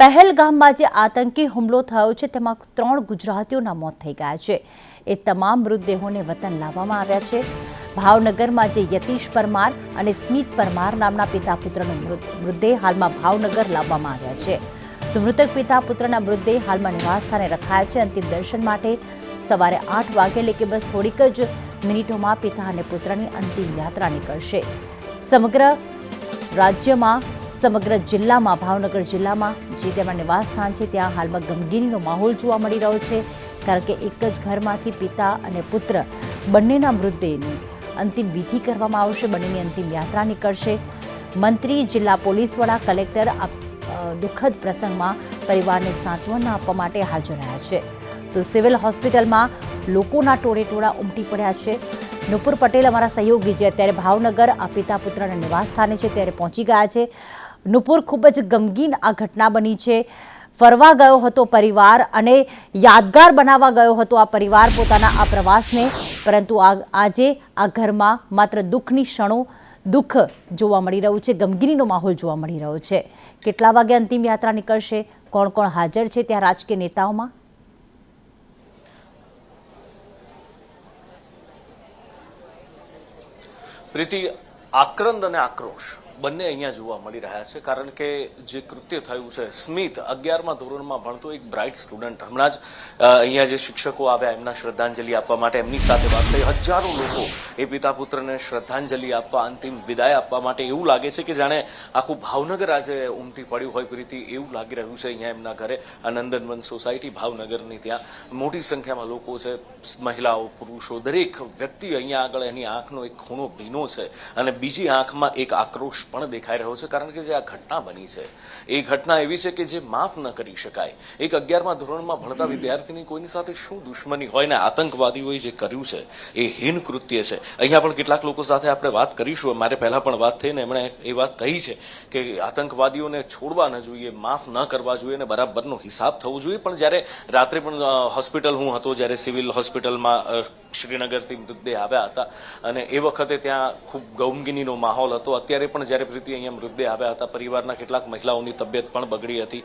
પહેલગામમાં જે આતંકી હુમલો થયો છે તેમાં 3 ગુજરાતીઓના મોત થઈ ગયા છે। એ તમામ મૃતદેહોને વતન લાવવામાં આવ્યા છે। ભાવનગરમાં જે યતીશ પરમાર અને સ્મિત પરમાર નામના પિતા પુત્રનો મૃતદેહ હાલમાં ભાવનગર લાવવામાં આવ્યા છે। તો મૃતક પિતા પુત્રના મૃતદેહ હાલમાં નિવાસસ્થાને રખાયા છે। અંતિમ દર્શન માટે સવારે 8 વાગે એટલે કે બસ થોડીક જ મિનિટોમાં પિતા અને પુત્રની અંતિમ યાત્રા નીકળશે। સમગ્ર રાજ્યમાં સમગ્ર જિલ્લામાં ભાવનગર જિલ્લામાં જે તેમના નિવાસસ્થાન છે ત્યાં હાલમાં ગમગીનીનો માહોલ જોવા મળી રહ્યો છે, કારણ કે એક જ ઘરમાંથી પિતા અને પુત્ર બંનેના મૃતદેહની અંતિમ વિધિ કરવામાં આવશે, બંનેની અંતિમ યાત્રા નીકળશે। મંત્રી, જિલ્લા પોલીસ વડા, કલેક્ટર આ દુઃખદ પ્રસંગમાં પરિવારને સાંત્વના આપવા માટે હાજર રહ્યા છે। તો સિવિલ હોસ્પિટલમાં લોકોના ટોળેટોળા ઉમટી પડ્યા છે। નુપુર પટેલ અમારા સહયોગી જે અત્યારે ભાવનગર આ પિતા પુત્રના નિવાસસ્થાને છે ત્યારે પહોંચી ગયા છે। નુપુર, ખૂબ જ ગમગીન આ ઘટના બની છે। ફરવા ગયો હતો પરિવાર અને યાદગાર બનાવવા ગયો હતો આ પરિવાર પોતાના આ પ્રવાસને, પરંતુ આજે આ ઘરમાં માત્ર દુઃખની ક્ષણો, દુઃખ જોવા મળી રહ્યું છે, ગમગીનીનો માહોલ જોવા મળી રહ્યો છે। કેટલા વાગે અંતિમ યાત્રા નીકળશે? કોણ કોણ હાજર છે ત્યાં રાજકીય નેતાઓમાં? પ્રીતિ, આક્રંદ અને આક્રોશ બંને અહીંયા જોવા મળી રહ્યા છે, કારણ કે જે કૃત્ય થયું છે, સ્મિત 11મા ધોરણમાં ભણતો એક બ્રાઇટ સ્ટુડન્ટ, હમણાં જ અહીંયા જે શિક્ષકો આવ્યા એમના શ્રદ્ધાંજલિ આપવા માટે એમની સાથે વાત થઈ। હજારો લોકો એ પિતા પુત્રને શ્રદ્ધાંજલિ આપવા, અંતિમ વિદાય આપવા માટે એવું લાગે છે કે જાણે આખું ભાવનગર આજે ઉમટી પડ્યું હોય પ્રીતિ, એવું લાગી રહ્યું છે। અહીંયા એમના ઘરે નંદનવન સોસાયટી ભાવનગરની ત્યાં મોટી સંખ્યામાં લોકો છે, મહિલાઓ, પુરુષો, દરેક વ્યક્તિ અહીંયા આગળ એની આંખનો એક ખૂણો ભીનો છે અને બીજી આંખમાં એક આક્રોશ પણ દેખાઈ રહ્યો છે, કારણ કે જે આ ઘટના બની છે એ ઘટના એવી છે કે જે માફ ન કરી શકાય। એક 11મા ધોરણમાં ભણતા વિદ્યાર્થીની કોઈની સાથે શું દુશ્મની હોય ને આતંકવાદીઓએ જે કર્યું છે એ હીન કૃત્ય છે। અહીંયા પણ કેટલાક લોકો સાથે આપણે વાત કરીશું, મારે પહેલા પણ વાત થઈ ને એમણે એ વાત કહી છે કે આતંકવાદીઓને છોડવા ન જોઈએ, માફ ન કરવા જોઈએ ને બરાબરનો હિસાબ થવો જોઈએ। પણ જ્યારે રાત્રે પણ હોસ્પિટલ હું હતો, જ્યારે સિવિલ હોસ્પિટલમાં શ્રીનગરથી મૃતદેહ આવ્યા હતા અને એ વખતે ત્યાં ખૂબ ગમગીનીનો માહોલ હતો। અત્યારે પણ જ્યારે પ્રીતિ અહીંયા મૃતદેહ આવ્યા હતા, પરિવારના કેટલાક મહિલાઓની તબિયત પણ બગડી હતી।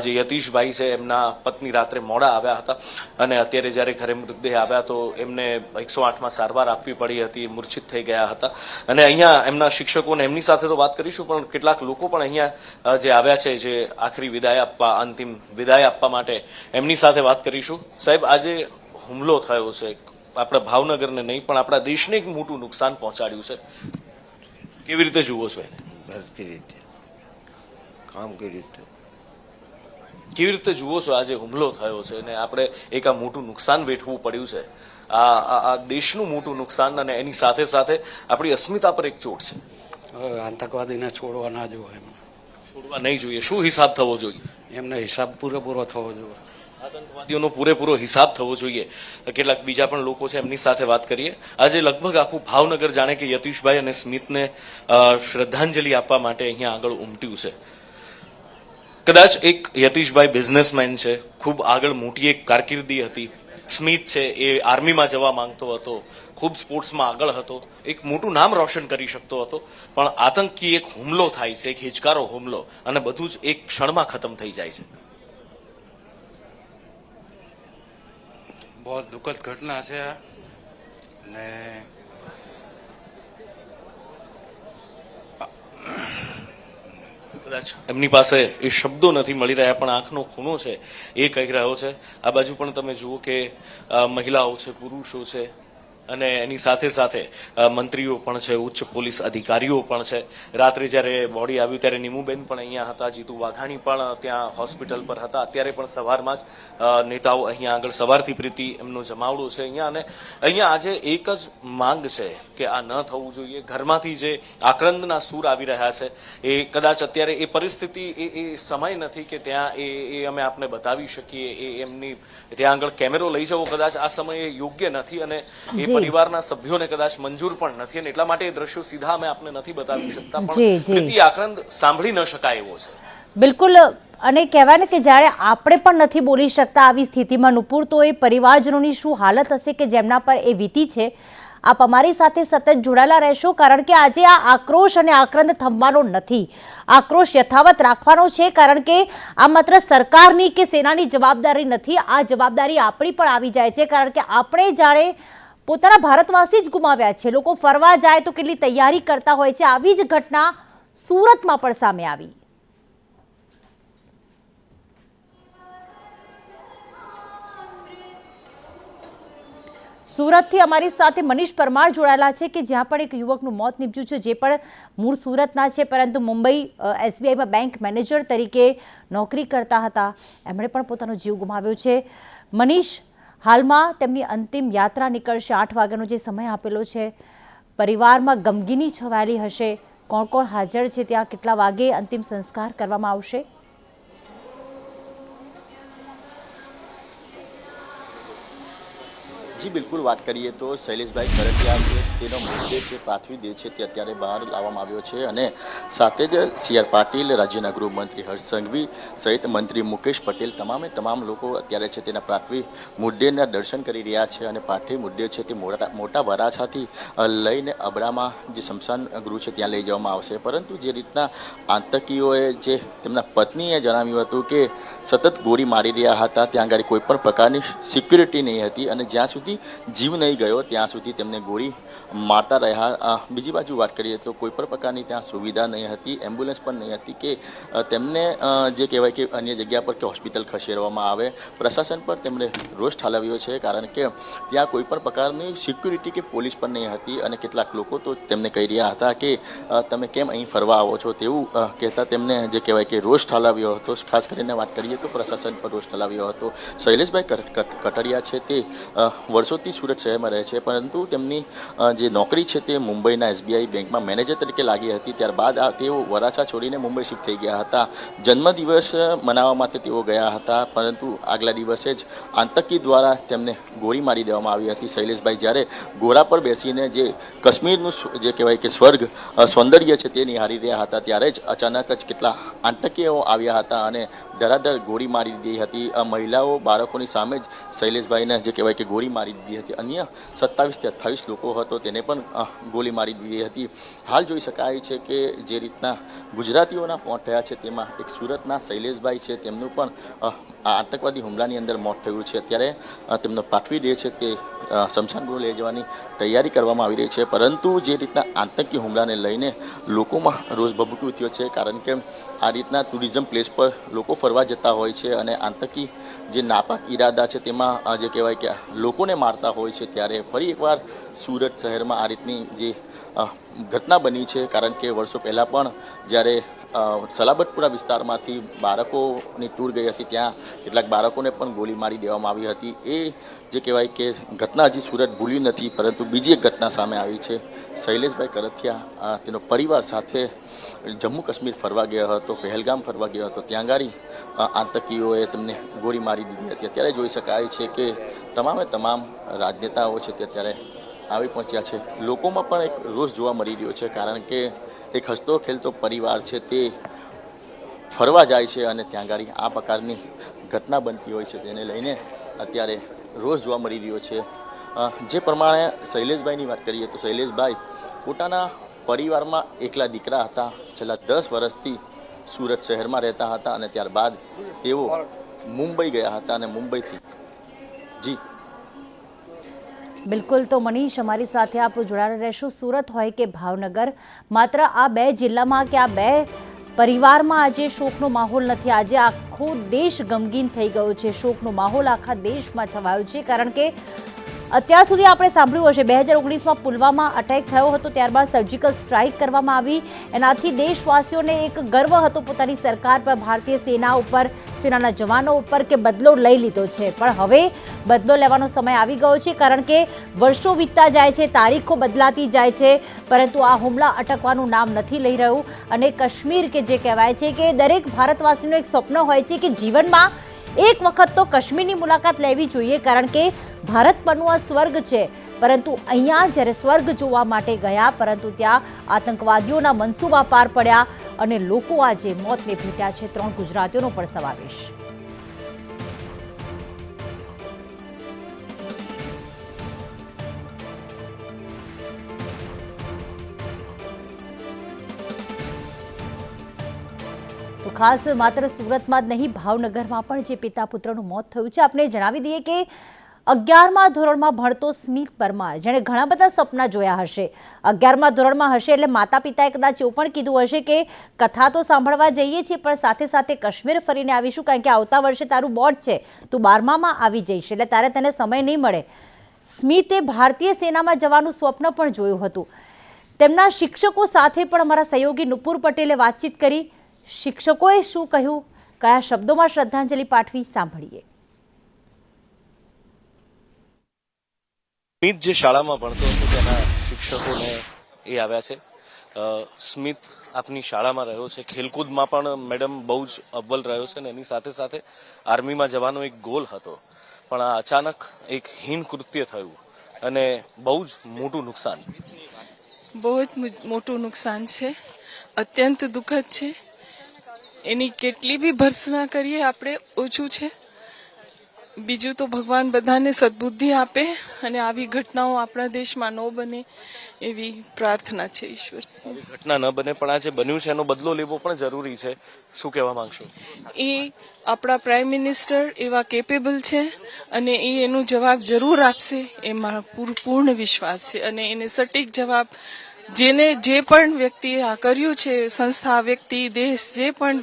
જે યતીશભાઈ છે એમના પત્ની રાત્રે મોડા આવ્યા હતા અને અત્યારે જ્યારે ઘરે મૃતદેહ આવ્યા તો એમને 108માં સારવાર આપવી પડી હતી, મૂર્છિત થઈ ગયા હતા। અને અહીંયા એમના શિક્ષકોને એમની સાથે તો વાત કરીશું, પણ કેટલાક લોકો પણ અહીંયા જે આવ્યા છે, જે આખરી વિદાય આપવા, અંતિમ વિદાય આપવા માટે, એમની સાથે વાત કરીશું। સાહેબ, આજે હુમલો થયો છે, આપણા ભાવનગરને નહીં પણ આપણા દેશને એક મોટું નુકસાન પહોંચાડ્યું છે, કેવી રીતે જુઓ છો એને? ભરતી રીતે કામ કર્યું હતું। કેવી રીતે જુઓ છો આજે હુમલો થયો છે અને આપણે એક આ મોટું નુકસાન વેઠવું પડ્યું છે, આ દેશનું મોટું નુકસાન, અને એની સાથે સાથે આપણી અસ્મિતા પર એક ચોટ છે? આતંકવાદીને છોડવા ના જોઈએ, એમને છોડવા નહીં જોઈએ। શું હિસાબ થવો જોઈએ? એમને હિસાબ પૂરેપૂરો થવો જોઈએ, આતંકવાદીઓનો પૂરેપૂરો હિસાબ થવો જોઈએ। કેટલાક બીજા પણ લોકો છે, એમની સાથે વાત કરીએ। આજે લગભગ આખું ભાવનગર જાણે કે યતીશભાઈ અને સ્મિતને શ્રદ્ધાંજલિ આપવા માટે અહીંયા આગળ ઉમટ્યું છે। કદાચ એક યતીશભાઈ બિઝનેસમેન છે, ખૂબ આગળ મોટી એક કારકિર્દી હતી। સ્મિત છે એ આર્મીમાં જવા માંગતો હતો, ખૂબ સ્પોર્ટ્સમાં આગળ હતો, એક મોટું નામ રોશન કરી શકતો હતો, પણ આતંકી એક હુમલો થાય છે, એક હિચકારો હુમલો, અને બધું જ એક ક્ષણમાં ખતમ થઈ જાય છે। બહુ દુઃખદ ઘટના છે અને કદાચ એમની પાસે એ શબ્દો નથી મળી રહ્યા, પણ આંખનો ખૂણો છે એ કહી રહ્યો છે। આ બાજુ પણ તમે જુઓ કે મહિલાઓ છે, પુરુષો છે, અને એની સાથે સાથે મંત્રીઓ પણ છે, ઉચ્ચ પોલીસ અધિકારીઓ પણ છે। રાત્રે જ્યારે બોડી આવ્યું ત્યારે નીમુબેન પણ અહીંયા હતા, જીતુ વાઘાણી પણ ત્યાં હોસ્પિટલ પર હતા। અત્યારે પણ સવારમાં જ નેતાઓ અહીંયા આગળ સવારથી પ્રીતિ એમનો જમાવડો છે અહીંયા, અને અહીંયા આજે એક જ માંગ છે કે આ ન થવું જોઈએ। ઘરમાંથી જે આક્રંદના સૂર આવી રહ્યા છે એ કદાચ અત્યારે એ પરિસ્થિતિ એ સમય નથી કે ત્યાં એ અમે આપને બતાવી શકીએ, એ એમની ત્યાં આગળ કેમેરો લઈ જવો કદાચ આ સમયે યોગ્ય નથી, અને એ પરિવારના સભ્યોને કદાચ મંજૂર પણ નથી, અને એટલા માટે એ દ્રશ્યો સીધા અમે આપને નથી બતાવી શકતા, પણ પ્રીતિ આક્રંદ સાંભળી ન શકાય એવો છે। બિલકુલ, અને કહેવાય ને કે જ્યારે આપણે પણ નથી બોલી શકતા આવી સ્થિતિમાં નુપુર, તો એ પરિવારજનોની શું હાલત હશે કે જેમના પર એ વીતી છે। આપ અમારી સાથે સતત જોડાયેલા રહેશો, કારણ કે આજે આ આક્રોશ અને આક્રંદ થમવાનો નથી. આક્રોશ યથાવત રાખવાનો છે, કારણ કે આ માત્ર સરકારની કે સેનાની જવાબદારી નથી. આ જવાબદારી આપણી પણ આવી જાય છે, કારણ કે આપણે જાણે પોતાના ભારતવાસી જ ગુમાવ્યા છે. લોકો ફરવા જાય તો કેટલી તૈયારી કરતા હોય છે. આવી જ ઘટના સુરતમાં પણ સામે આવી. સુરતથી અમારી સાથે મનીષ પરમાર જોડાયેલા છે, કે જ્યાં પણ એક યુવકનું મોત નીપજ્યું છે, જે પણ મૂળ સુરતના છે, પરંતુ મુંબઈ SBIમાં બેંક મેનેજર તરીકે નોકરી કરતા હતા. એમણે પણ પોતાનો જીવ ગુમાવ્યો છે. મનીષ, હાલમાં તેમની અંતિમ યાત્રા નીકળશે. 8 વાગ્યાનો જે સમય આપેલો છે. પરિવારમાં ગમગીની છવાયેલી હશે. કોણ કોણ હાજર છે ત્યાં? કેટલા વાગે અંતિમ સંસ્કાર કરવામાં આવશે? જી બિલકુલ, વાત કરીએ તો શૈલેષભાઈ કરટિયા છે તેનો મૃતદેહ છે, પાર્થિવ દેહ છે તે અત્યારે બહાર લાવવામાં આવ્યો છે, અને સાથે જ CR પાટીલ, રાજ્યના ગૃહમંત્રી હર્ષ સંઘવી સહિત મંત્રી મુકેશ પટેલ, તમામ લોકો અત્યારે છે તેના પાર્થિવ મૃતદેહના દર્શન કરી રહ્યા છે. અને પાર્થિવ મૃતદેહ છે તે મોટા વરાછાથી લઈને અબડામાં જે સ્મશાન ગૃહ છે ત્યાં લઈ જવામાં આવશે. પરંતુ જે રીતના આતંકીઓએ જે તેમના પત્નીએ જણાવ્યું હતું કે સતત ગોળી મારી રહ્યા હતા, ત્યાં આગળ કોઈ પણ પ્રકારની સિક્યુરિટી નહીં હતી, અને જ્યાં સુધી જીવ નહીં ગયો ત્યાં સુધી તેમને ગોળી મારતા રહ્યા. બીજી બાજુ વાત કરીએ તો કોઈ પણ પ્રકારની ત્યાં સુવિધા નહીં હતી, એમ્બ્યુલન્સ પણ નહીં હતી કે તેમને જે કહેવાય કે અન્ય જગ્યા પર કે હોસ્પિટલ ખસેડવામાં આવે. પ્રશાસન પર તેમણે રોષ ઠાલવ્યો છે, કારણ કે ત્યાં કોઈ પણ પ્રકારની સિક્યુરિટી કે પોલીસ પણ નહીં હતી. અને કેટલાક લોકો તો તેમને કહી રહ્યા હતા કે તમે કેમ અહીં ફરવા આવો છો, તેવું કહેતા તેમને જે કહેવાય કે રોષ ઠાલવ્યો હતો. ખાસ કરીને વાત કરીએ તો પ્રશાસન પર રોષ ઠાલવ્યો હતો. શૈલેષભાઈ કટરિયા છે તે વર્ષોથી સુરત શહેરમાં રહે છે, પરંતુ તેમની જે નોકરી છે તે મુંબઈના SBI બેંકમાં મેનેજર તરીકે લાગી હતી. ત્યારબાદ તેઓ વરાછા છોડીને મુંબઈ શિફ્ટ થઈ ગયા હતા. જન્મદિવસ મનાવવા માટે તેઓ ગયા હતા, પરંતુ આગલા દિવસે જ આતંકી દ્વારા તેમને ગોળી મારી દેવામાં આવી હતી. શૈલેષભાઈ જ્યારે ઘોડા પર બેસીને જે કાશ્મીરનું જે કહેવાય કે સ્વર્ગ સૌંદર્ય છે તે નિહાળી રહ્યા હતા, ત્યારે જ અચાનક જ કેટલા આતંકીઓ આવ્યા હતા અને ધરાધર ગોળી મારી દીધી હતી. મહિલાઓ, બાળકોની સામે જ શૈલેષભાઈને જે કહેવાય કે ગોળી મારી દીધી હતી. અન્ય 27 થી 28 લોકો હતો તેને પણ ગોળી મારી દીધી હતી. હાલ જોઈ શકાય છે કે જે રીતના ગુજરાતીઓના મોત થયા છે, તેમાં એક સુરતના શૈલેષભાઈ છે, તેમનું પણ આતંકવાદી હુમલાની અંદર મોત થયું છે. અત્યારે તેમનો પાર્થિવ દેહ છે તે સ્મશાન ગૃહ લઈ જવાની તૈયારી કરવામાં આવી રહી છે. પરંતુ જે રીતના આતંકી હુમલાને લઈને લોકોમાં રોષ ભભૂકી ઉઠ્યો છે, કારણ કે આ રીતના ટુરિઝમ પ્લેસ પર લોકો ફરવા જતા હોય છે અને આતંકી જે નાપાક ઈરાદા છે તેમાં જે કહેવાય કે લોકોને મારતા હોય છે, ત્યારે ફરી એકવાર સુરત શહેરમાં આ રીતની જે ઘટના બની છે. કારણ કે વર્ષો પહેલાં પણ જ્યારે સલાબતપુરા વિસ્તારમાંથી બાળકોની ટૂર ગઈ હતી, ત્યાં કેટલાક બાળકોને પણ ગોળી મારી દેવામાં આવી હતી. એ જે કહેવાય કે ઘટના હજી સુરત ભૂલ્યું નથી, પરંતુ બીજી એક ઘટના સામે આવી છે. શૈલેષભાઈ કરથિયા તેનો પરિવાર સાથે જમ્મુ કાશ્મીર ફરવા ગયો હતો, પહેલગામ ફરવા ગયો હતો, ત્યાં ગાડી આતંકીઓએ તેમને ગોળી મારી દીધી હતી. અત્યારે જોઈ શકાય છે કે તમામ રાજનેતાઓ છે તે અત્યારે આવી પહોંચ્યા છે. લોકોમાં પણ એક રોષ જોવા મળી રહ્યો છે, કારણ કે એક હસતો ખેલતો પરિવાર છે તે ફરવા જાય છે અને ત્યાં ગાડી આ પ્રકારની ઘટના બનતી હોય છે, તેને લઈને અત્યારે રોષ જોવા મળી રહ્યો છે. જે પ્રમાણે શૈલેષભાઈની વાત કરીએ તો શૈલેષભાઈ પોતાના પરિવારમાં એકલા દીકરા હતા. છેલ્લા 10 વર્ષથી સુરત શહેરમાં રહેતા હતા અને ત્યારબાદ તેઓ મુંબઈ ગયા હતા અને મુંબઈથી જી બિલકુલ. તો મનીષ, અમારી સાથે આપ જોડાયેલા રહેશો. સુરત હોય કે ભાવનગર, માત્ર આ 2 જિલ્લામાં કે આ 2 પરિવારમાં આજે શોકનો માહોલ નથી. આજે આખો દેશ ગમગીન થઈ ગયો છે. શોકનો માહોલ આખા દેશમાં છવાયો છે, કારણ કે અત્યાર સુધી આપણે સાંભળ્યું હશે 2019માં પુલવામા અટેક થયો હતો, ત્યારબાદ સર્જિકલ સ્ટ્રાઇક કરવામાં આવી. એનાથી દેશવાસીઓને એક ગર્વ હતો પોતાની સરકાર પર, ભારતીય સેના ઉપર, સેનાના જવાનો ઉપર, કે બદલો લઈ લીધો છે. પણ હવે બદલો લેવાનો સમય આવી ગયો છે, કારણ કે વર્ષો વીતતા જાય છે, તારીખો બદલાતી જાય છે, પરંતુ આ હુમલા અટકવાનું નામ નથી લઈ રહ્યું. અને કાશ્મીર કે જે કહેવાય છે કે દરેક ભારતવાસીનું એક સ્વપ્ન હોય છે કે જીવનમાં એક વખત તો કાશ્મીરની મુલાકાત લેવી જોઈએ, કારણ કે ભારત પરનું આ સ્વર્ગ છે. પરંતુ અહીંયા જ્યારે સ્વર્ગ જોવા માટે ગયા, પરંતુ ત્યાં આતંકવાદીઓના મનસૂબા પાર પડ્યા અને લોકો આજે મોતને ભેટ્યા છે. 3 ગુજરાતીઓનો પણ સમાવેશ. ખાસ માત્ર સુરતમાં જ નહીં, ભાવનગરમાં પણ જે પિતા પુત્રનું મોત થયું છે. આપણે જણાવી દઈએ કે 11મા ધોરણમાં ભણતો સ્મિત પરમાર, જેણે ઘણા બધા સપના જોયા હશે, 11મા ધોરણમાં હશે એટલે માતા પિતાએ કદાચ એવું પણ કીધું હશે કે કથા તો સાંભળવા જઈએ છીએ પણ સાથે સાથે કાશ્મીર ફરીને આવીશું, કારણ કે આવતા વર્ષે તારું બોર્ડ છે, તું 12મામાં આવી જઈશ એટલે તારે તને સમય નહીં મળે. સ્મિતે ભારતીય સેનામાં જવાનું સ્વપ્ન પણ જોયું હતું. તેમના શિક્ષકો સાથે પણ અમારા સહયોગી નુપુર પટેલે વાતચીત કરી. શિક્ષકોએ શું કહ્યું, કયા શબ્દોમાં શ્રદ્ધાંજલિ પાઠવી, સાંભળીએ. સ્મિત જે શાળામાં ભણતો હતો તેના શિક્ષકોને એ આવ્યા છે. સ્મિત આપની શાળામાં રહ્યો છે, ખેલકૂદમાં પણ મેડમ બહુ જ અવ્વલ રહ્યો છે અને એની સાથે સાથે આર્મીમાં જવાનો એક ગોલ હતો, પણ આ અચાનક એક હીન કૃત્ય થયું અને બહુ જ મોટું નુકસાન. બહુ જ મોટું નુકસાન છે, અત્યંત દુઃખદ છે. એની કેટલી બી ભર્ત્સના કરીએ આપણે ઓછું છે. બીજું તો ભગવાન બધાને સદબુદ્ધિ આપે અને આવી ઘટનાઓ આપણા દેશમાં ન બને એવી પ્રાર્થના છે ઈશ્વરથી. આવી ઘટના ન બને, પણ આ જે બન્યું છે એનો બદલો લેવો પણ જરૂરી છે. શું કહેવા માંગશો? એ આપણા પ્રાઇમ મિનિસ્ટર એવા કેપેબલ છે અને એ એનો જવાબ જરૂર આપશે એમાં પૂર્ણ વિશ્વાસ છે. અને એને સટીક જવાબ જેને જે પણ વ્યક્તિએ આ કર્યું છે, સંસ્થા, વ્યક્તિ, દેશ જે પણ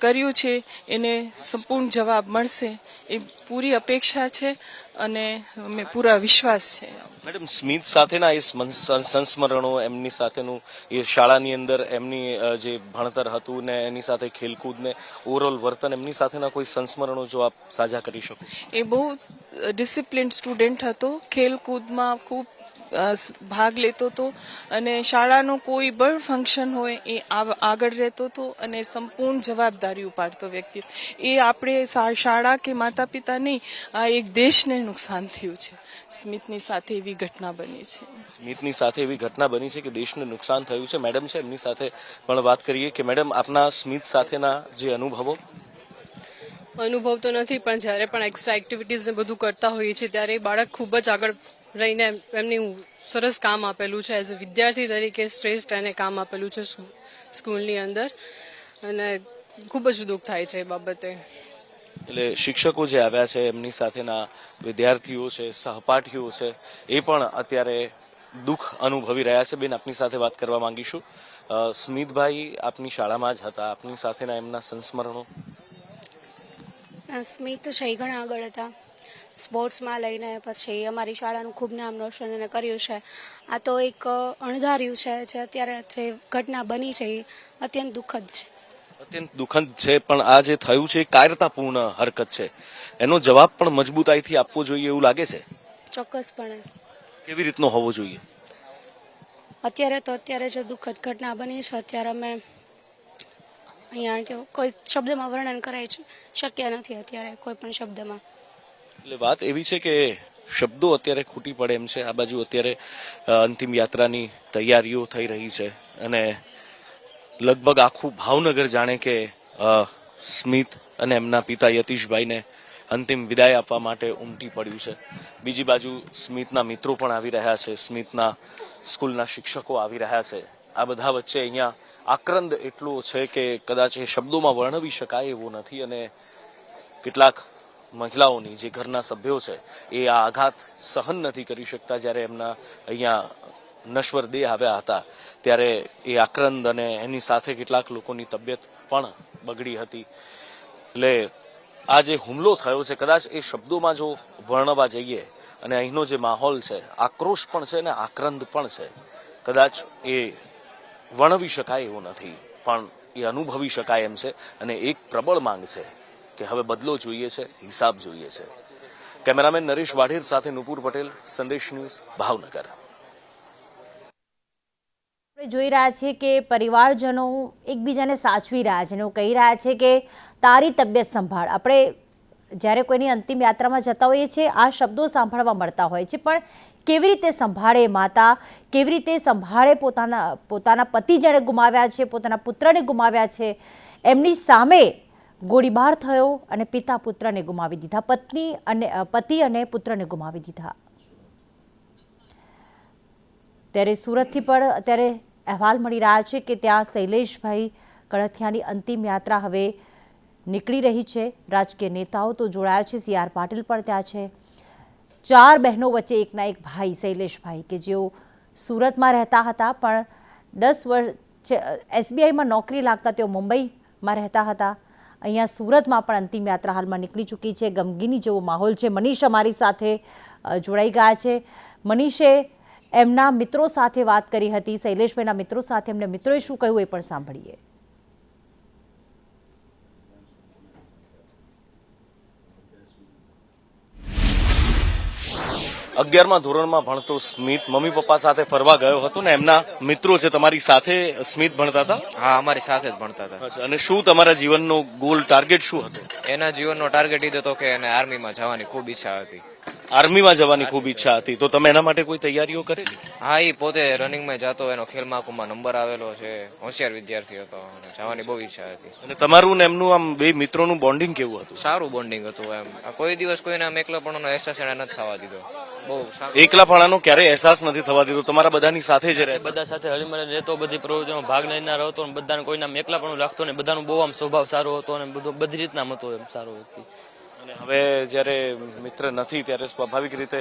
કર્યું છે એને સંપૂર્ણ જવાબ મળશે એ પૂરી અપેક્ષા છે અને અમે પૂરા વિશ્વાસ છે. મેડમ, સ્મિત સાથેના એ સંસ્મરણો, એમની સાથેનું એ શાળાની અંદર એમની જે ભણતર હતું ને એની સાથે ખેલકૂદ ને ઓવરઓલ વર્તન, એમની સાથેના કોઈ સંસ્મરણો જો આપ સાझा કરી શકો? એ બહુ ડિસિપ્લિન સ્ટુડન્ટ હતો, ખેલકૂદમાં ખૂબ ભાગ લેતો હતો અને શાળાનો કોઈ પણ ફંક્શન હોય એ આગળ રહેતો હતો અને સંપૂર્ણ જવાબદારી ઉપાડતો વ્યક્તિ. એ આપણે શાળા કે માતા પિતા નહીં, આ એક દેશને નુકસાન થયું છે. સ્મિતની સાથે એવી ઘટના બની છે. સ્મિતની સાથે એવી ઘટના બની છે કે દેશને નુકસાન થયું છે. મેડમ છે, એમની સાથે પણ વાત કરીએ કે મેડમ, આપના સ્મિત સાથેના જે અનુભવ તો નથી, પણ જ્યારે પણ એક્સ્ટ્રા એક્ટિવિટીઝ ને બધું કરતા હોઈએ છીએ ત્યારે બાળક ખૂબ જ આગળ રહીને એમની સરસ કામ આપેલું છે. એઝ અ વિદ્યાર્થી તરીકે શ્રેષ્ઠ એને કામ આપેલું છે સ્કૂલની અંદર અને ખૂબ જ દુઃખ થાય છે એ બાબતે. એટલે શિક્ષકો જે આવ્યા છે, એમની સાથેના વિદ્યાર્થીઓ છે, સહપાઠીઓ છે, એ પણ અત્યારે દુઃખ અનુભવી રહ્યા છે. બેન, આપની સાથે વાત કરવા માંગીશું. સ્મિતભાઈ આપની શાળામાં જ હતા, આપની સાથેના એમના સંસ્મરણો? સ્મિત છે ઘણા આગળ હતા સ્પોર્ટ્સમાં લઈને, પછી અમારી શાળાનું ખૂબ નામ રોશન એને કર્યું છે. આ તો એક અણધાર્યું છે જે અત્યારે જે ઘટના બની છે એ અત્યંત દુઃખદ છે. અત્યંત દુઃખદ છે, પણ આ જે થયું છે એ કાયરતાપૂર્ણ હરકત છે. એનો જવાબ પણ મજબૂતાઈથી આપવો જોઈએ એવું લાગે છે. ચોક્કસપણે. કેવી રીતનો હોવો જોઈએ? અત્યારે જે દુઃખદ ઘટના બની છે, અત્યારે અમે અહીંયા કોઈ શબ્દમાં વર્ણન કરાય છે શક્ય નથી અત્યારે કોઈ પણ શબ્દમાં. એટલે વાત એવી છે કે શબ્દો અત્યારે ખૂટી પડે એમ છે. આ બાજુ અત્યારે અંતિમ યાત્રાની તૈયારીઓ થઈ રહી છે અને લગભગ આખું ભાવનગર જાણે કે સ્મિત અને એમના પિતા યતીશભાઈને અંતિમ વિદાય આપવા માટે ઉમટી પડ્યું છે. બીજી બાજુ સ્મિતના મિત્રો પણ આવી રહ્યા છે, સ્મિતના સ્કૂલના શિક્ષકો આવી રહ્યા છે. આ બધા વચ્ચે અહીંયા આક્રંદ એટલો છે કે કદાચ એ શબ્દોમાં વર્ણવી શકાય એવું નથી. અને કેટલાક મહિલાઓની જે ઘરના સભ્યો છે એ આ આઘાત સહન નથી કરી શકતા. જ્યારે એમના અહીંયા નશ્વર દેહ આવ્યા હતા ત્યારે એ આક્રંદ અને એની સાથે કેટલાક લોકોની તબિયત પણ બગડી હતી. એટલે આ જે હુમલો થયો છે, કદાચ એ શબ્દોમાં જો વર્ણવા જઈએ અને અહીંનો જે માહોલ છે, આક્રોશ પણ છે ને આક્રંદ પણ છે, કદાચ એ વર્ણવી શકાય એવું નથી, પણ એ અનુભવી શકાય એમ છે. અને એક પ્રબળ માંગ છે કે હવે બદલો જોઈએ છે, હિસાબ જોઈએ છે. કેમેરામેન નરેશ વાઢેર સાથે નુપુર પટેલ, સંદેશ ન્યૂઝ, ભાવનગર. આપણે જોઈ રહ્યા છીએ કે પરિવારજનો એકબીજાને સાચવી રહ્યા છે અને કહી રહ્યા છે કે તારી તબિયત સંભાળ. આપણે જ્યારે કોઈની અંતિમ યાત્રામાં જતા હોઈએ છીએ આ શબ્દો સાંભળવા મળતા હોય છે, પણ કેવી રીતે સંભાળે માતા, કેવી રીતે સંભાળે પોતાના પતિ જેણે ગુમાવ્યા છે, પોતાના પુત્રને ગુમાવ્યા છે, એમની સામે ગોળીબાર થયો અને પિતા પુત્રને ગુમાવી દીધા, પતિ અને પુત્રને ગુમાવી દીધા. ત્યારે સુરતથી પણ અત્યારે અહેવાલ મળી રહ્યા છે કે ત્યાં શૈલેષભાઈ કળથિયાની અંતિમ યાત્રા હવે નીકળી રહી છે. રાજકીય નેતાઓ તો જોડાયા છે. CR પાટીલ પણ ત્યાં છે. 4 બહેનો વચ્ચે એકના એક ભાઈ શૈલેષભાઈ કે જેઓ સુરતમાં રહેતા હતા, પણ 10 વર્ષ SBIમાં નોકરી લાગતા તેઓ મુંબઈમાં રહેતા હતા. અહીંયા સુરતમાં પણ અંતિમ યાત્રા હાલમાં નીકળી ચૂકી છે. ગમગીની જેવો માહોલ છે. મનીષ અમારી સાથે જોડાઈ ગયા છે. મનીષે એમના મિત્રો સાથે વાત કરી હતી, શૈલેષભાઈના મિત્રો સાથે. એમને મિત્રોએ શું કહ્યું એ પણ સાંભળીએ. 11મા ધોરણમાં ભણતો સ્મિત મમ્મી પપ્પા સાથે ફરવા ગયો હતો ને એમના મિત્રો છે. તમારી સાથે સ્મિત ભણતા હતા? હા, અમારી સાથે જ ભણતા હતા. અચ્છા, અને શું તમારા જીવનનો ગોલ ટાર્ગેટ શું હતો? એના જીવનનો ટાર્ગેટ એ હતો કે એને આર્મીમાં જવાની ખૂબ ઈચ્છા હતી. આર્મીમાં જવાની ખૂબ ઈચ્છા હતી, તો તમે એના માટે કોઈ તૈયારીઓ કરેલી? હા, એ પોતે રનિંગમાં જતો, એનો ખેલ મહાકુંભમાં નંબર આવેલો છે, હોશિયાર વિદ્યાર્થી હતો, જવાની બહુ ઈચ્છા હતી. અને તમારું ને એમનું આમ બે મિત્રોનું બોન્ડિંગ કેવું હતું? સારું બોન્ડિંગ હતું. એમ કોઈ દિવસ કોઈને આમ એકલાપણાનો અહેસાસ એને નથી થવા દીધો. બહુ સારું. એકલાપણાનો ક્યારેય અહેસાસ નથી થવા દીધો. તમારા બધાની સાથે જ રહે? બધા સાથે હળીમળીને રહેતો, બધી પ્રવૃત્તિઓમાં ભાગ લેનાર હતો, અને બધાને કોઈને આમ એકલાપણું લાગતો ને બધાનું બહુ આમ સ્વભાવ સારો હતો અને બધી રીતના હતો એમ સારો વ્યક્તિ. અને હવે જ્યારે મિત્ર નથી ત્યારે સ્વાભાવિક રીતે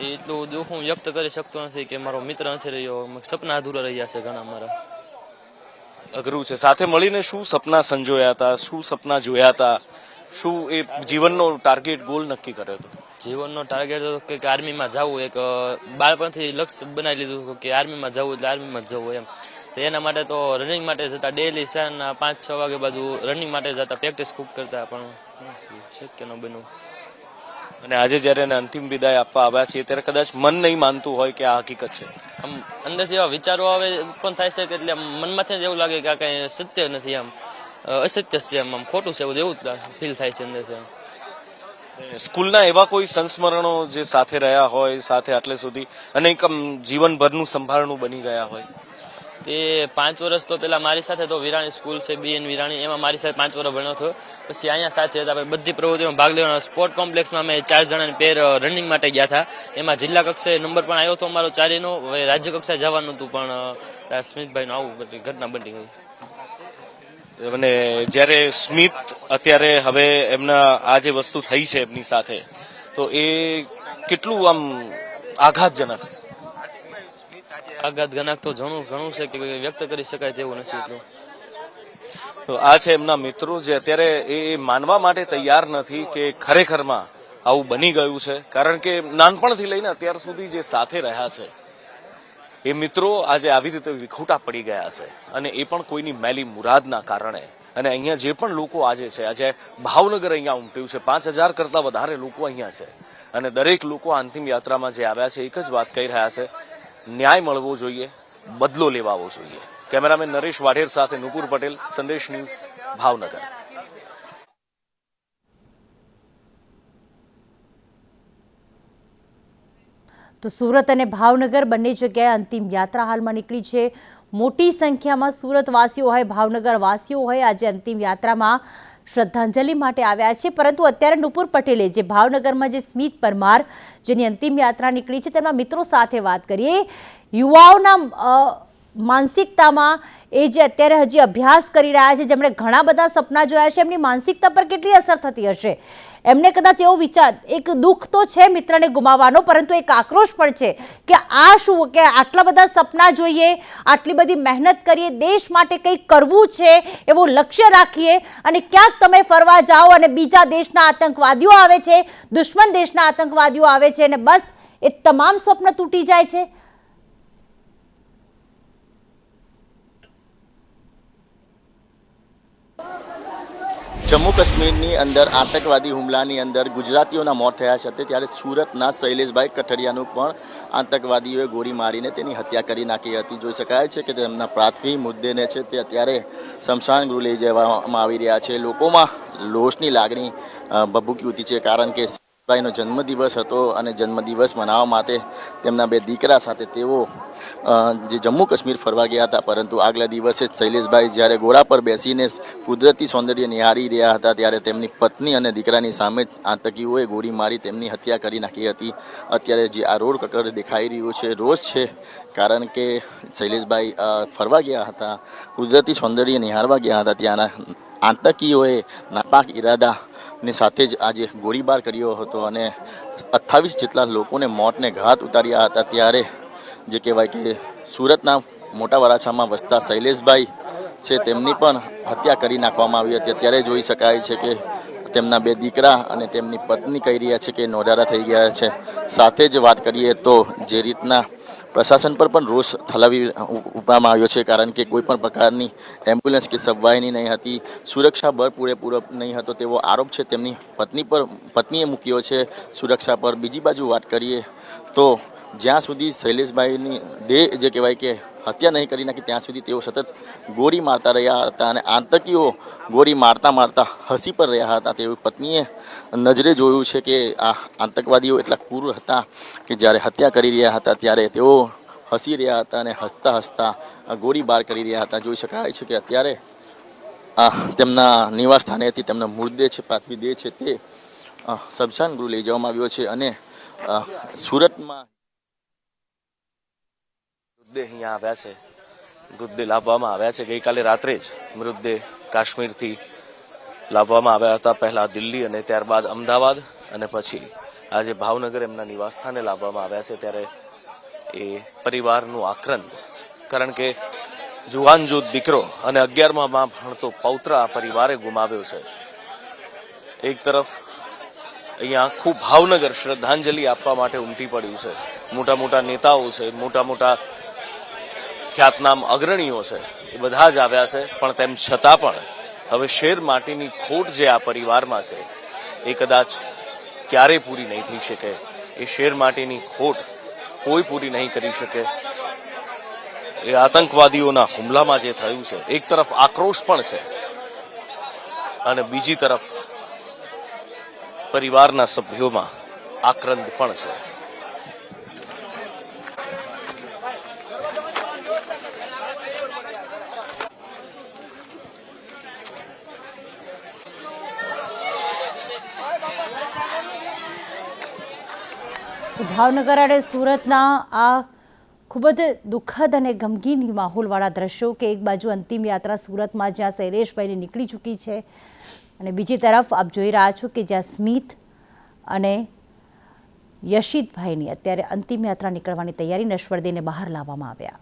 એટલું દુઃખ હું વ્યક્ત કરી શકતો નથી કે મારો મિત્ર નથી રહ્યો. સપના અધૂરા રહ્યા છે ઘણા મારા. અઘરું છે. સાથે મળીને શું સપના સંજોયા હતા, શું સપના જોયા હતા, શું એ જીવનનો ટાર્ગેટ ગોલ નક્કી કર્યો હતો? જીવનનો ટાર્ગેટ હતો કે આર્મીમાં જવું. એક બાળપણથી લક્ષ્ય બનાવી લીધું કે આર્મીમાં જવું એટલે આર્મીમાં જ જવું એમ. તો એના માટે તો રનિંગ માટે જતા, ડેલી સાંજના 5-6 વાગે બાજુ રનિંગ માટે જતા, પ્રેક્ટિસ ખૂબ કરતા, પણ શક્ય ન બન્યું. અને આજે જયારે એને અંતિમ વિદાય આપવા આવ્યા છીએ ત્યારે કદાચ મન નહીં માનતું હોય કે આ હકીકત છે. આમ અંદરથી એવા વિચારો આવે ઉત્પન્ન થાય છે કે એટલે મનમાંથી જ એવું લાગે કે આ કઈ સત્ય નથી, આમ અસત્ય છે, આમ ખોટું છે, એવું ફીલ થાય છે અંદરથી. સ્કૂલના એવા કોઈ સંસ્મરણો જે સાથે રહ્યા હોય, સાથે આટલે સુધી અને એક જીવનભરનું સંભાળનું બની ગયા હોય? તે 5 વર્ષ તો પેલા મારી સાથે તો વિરાણી સ્કૂલ છે, BN વિરાણી, એમાં મારી સાથે 5 વર્ષ ભણ્યો હતો. પછી અહીંયા સાથે હતા, બધી પ્રવૃત્તિઓમાં ભાગ લેવાનો. સ્પોર્ટ કોમ્પ્લેક્સમાં અમે 4 જણાને પેર રનિંગ માટે ગયા હતા. એમાં જિલ્લા કક્ષાએ નંબર પણ આવ્યો હતો અમારો 4નો. હવે રાજ્ય કક્ષાએ જવાનું હતું, પણ સ્મિતભાઈનું આવું બધી ઘટના બની ગઈ. અને જ્યારે સ્મિત અત્યારે હવે એમના આ જે વસ્તુ થઈ છે એમની સાથે, તો એ કેટલું આમ આઘાતજનક? આઘાતજનક તો ઘણું છે કે વ્યક્ત કરી શકાય તેવું નથી એટલું. તો આ છે એમના મિત્રો જે અત્યારે એ માનવા માટે તૈયાર નથી કે ખરેખરમાં આવું બની ગયું છે. કારણ કે નાનપણથી લઈને અત્યાર સુધી જે સાથે રહ્યા છે એ મિત્રો આજે આવી રીતે વિખૂટા પડી ગયા છે, અને એ પણ કોઈની મેલી મુરાદના કારણે. અને અહીંયા જે પણ લોકો આજે છે, આજે ભાવનગર અહીંયા ઉમટ્યું છે, 5000 કરતા વધારે લોકો અહીંયા છે, અને દરેક લોકો અંતિમ યાત્રામાં જે આવ્યા છે એક જ વાત કહી રહ્યા છે, ન્યાય મળવો જોઈએ, બદલો લેવાવો જોઈએ. કેમેરામેન નરેશ વાઢેર સાથે નુપુર પટેલ, સંદેશ ન્યૂઝ, ભાવનગર. તો સુરત અને ભાવનગર બંને જગ્યાએ અંતિમ યાત્રા હાલમાં નીકળી છે. મોટી સંખ્યામાં સુરતવાસીઓ હોય, ભાવનગરવાસીઓ હોય, આજે અંતિમ યાત્રામાં શ્રદ્ધાંજલિ માટે આવ્યા છે. પરંતુ અત્યારે નુપુર પટેલે જે ભાવનગરમાં જે સ્મિત પરમાર જેની અંતિમ યાત્રા નીકળી છે તેમના મિત્રો સાથે વાત કરીએ. યુવાઓના માનસિકતામાં એ જે અત્યારે હજી અભ્યાસ કરી રહ્યા છે, જેમણે ઘણા બધા સપના જોયા છે, એમની માનસિકતા પર કેટલી અસર થતી હશે? એમને કદાચ એવો વિચાર, એક દુઃખ તો છે મિત્રને ગુમાવવાનો, પરંતુ એક આક્રોશ પણ છે કે આ શું, કે આટલા બધા સપના જોઈએ, આટલી બધી મહેનત કરીએ, દેશ માટે કંઈક કરવું છે એવું લક્ષ્ય રાખીએ, અને ક્યાંક તમે ફરવા જાઓ અને બીજા દેશના આતંકવાદીઓ આવે છે, દુશ્મન દેશના આતંકવાદીઓ આવે છે, અને બસ એ તમામ સ્વપ્ન તૂટી જાય છે. જમ્મુ કાશ્મીરની અંદર આતંકવાદી હુમલાની અંદર ગુજરાતીઓના મોત થયા છે, ત્યારે સુરતના શૈલેષભાઈ કઠડિયાનું પણ આતંકવાદીઓએ ગોળી મારીને તેની હત્યા કરી નાખી હતી. જોઈ શકાય છે કે તેમના પ્રાથમિક મુદ્દેને છે તે અત્યારે સ્મશાન ગૃહ લઈ જવામાં આવી રહ્યા છે. લોકોમાં રોષની લાગણી ભભૂકી ઉઠી છે, કારણ કે ભાઈનો જન્મદિવસ હતો અને જન્મદિવસ મનાવવા માટે તેમના બે દીકરા સાથે તેઓ જે જમ્મુ કાશ્મીર ફરવા ગયા હતા, પરંતુ આગલા દિવસે જ શૈલેષભાઈ જ્યારે ઘોડા પર બેસીને કુદરતી સૌંદર્ય નિહાળી રહ્યા હતા ત્યારે તેમની પત્ની અને દીકરાની સામે જ આતંકીઓએ ગોળી મારી તેમની હત્યા કરી નાખી હતી. અત્યારે જે આ રોડ કકડ દેખાઈ રહ્યું છે, રોષ છે, કારણ કે શૈલેષભાઈ ફરવા ગયા હતા, કુદરતી સૌંદર્ય નિહાળવા ગયા હતા, ત્યાંના આતંકીઓએ નાપાક ઈરાદાની સાથે જ આજે ગોળીબાર કર્યો હતો અને 28 જેટલા લોકોને મોતને ઘાટ ઉતાર્યા હતા. ત્યારે જે કહેવાય કે સુરતના મોટા વરાછામાં વસતા શૈલેષભાઈ છે તેમની પણ હત્યા કરી નાખવામાં આવી હતી. ત્યારે જોઈ શકાય છે કે તેમના બે દીકરા અને તેમની પત્ની કહી રહ્યા છે કે નોંધારા થઈ ગયા છે. સાથે જ વાત કરીએ તો જે રીતના પ્રશાસન પર પણ રોષ ઠલાવી ઉપાડવામાં આવ્યો છે, કારણ કે કોઈ પણ પ્રકારની એમ્બ્યુલન્સ કે સબવાહિની નહીં હતી, સુરક્ષા બળ પૂરેપૂરો નહીં હતો તેવો આરોપ છે તેમની પત્નીએ મૂક્યો છે સુરક્ષા પર. બીજી બાજુ વાત કરીએ તો જ્યાં સુધી શૈલેષભાઈની દેહ જે કહેવાય કે હત્યા નહીં કરી નાખી ત્યાં સુધી તેઓ સતત ગોળી મારતા રહ્યા હતા અને આતંકીઓ ગોળી મારતા મારતા હસી પર રહ્યા હતા. તેવી પત્નીએ નજરે જોયું છે કે આ આતંકવાદીઓ એટલા ક્રૂર હતા કે જ્યારે હત્યા કરી રહ્યા હતા ત્યારે તેઓ હસી રહ્યા હતા અને હસતા હસતા ગોળીબાર કરી રહ્યા હતા. જોઈ શકાય છે કે અત્યારે તેમના નિવાસ સ્થાનેથી તેમનો મૃતદેહ છે, પાર્થિવ દેહ છે, તે શમશાન ગૃહ લઈ જવામાં આવ્યો છે અને સુરતમાં મૃતદેહ અહીંયા આવ્યા છે, મૃતદેહ લાવવામાં આવ્યા છે. ગઈકાલે રાત્રે જ મૃતદેહ કાશ્મીરથી લાવવામાં આવ્યા હતા, પહેલા દિલ્હી અને ત્યારબાદ અમદાવાદ અને પછી આજે ભાવનગર એમના નિવાસસ્થાને લાવવામાં આવ્યા છે. ત્યારે એ પરિવારનું આક્રંદ, કારણ કે જુવાન જો દીકરો અને 11માં ભણતો પૌત્ર આ પરિવારે ગુમાવ્યો છે. એક તરફ અહીંયા આખું ભાવનગર શ્રદ્ધાંજલિ આપવા માટે ઉમટી પડ્યું છે. મોટા મોટા નેતાઓ છે, મોટા મોટા ખ્યાતનામ અગ્રણીઓ છે, એ બધા જ આવ્યા છે. પણ તેમ છતાં પણ હવે શેર માટીની ખોટ જે આ પરિવારમાં છે એ કદાચ ક્યારેય પૂરી નહીં થઈ શકે. એ શેર માટીની ખોટ કોઈ પૂરી નહીં કરી શકે. એ આતંકવાદીઓના હુમલામાં જે થયું છે, એક તરફ આક્રોશ પણ છે અને બીજી તરફ પરિવારના સભ્યોમાં આક્રંદ પણ છે. ભાવનગર અને સુરતના આ ખૂબ જ દુઃખદ અને ગમગીન માહોલવાળા દ્રશ્યો કે એક બાજુ અંતિમ યાત્રા સુરતમાં જ્યાં શૈલેષભાઈની નીકળી ચૂકી છે અને બીજી તરફ આપ જોઈ રહ્યા છો કે જ્યાં સ્મિત અને યશિતભાઈની અત્યારે અંતિમ યાત્રા નીકળવાની તૈયારી, નશ્વરદેહને બહાર લાવવામાં આવ્યા.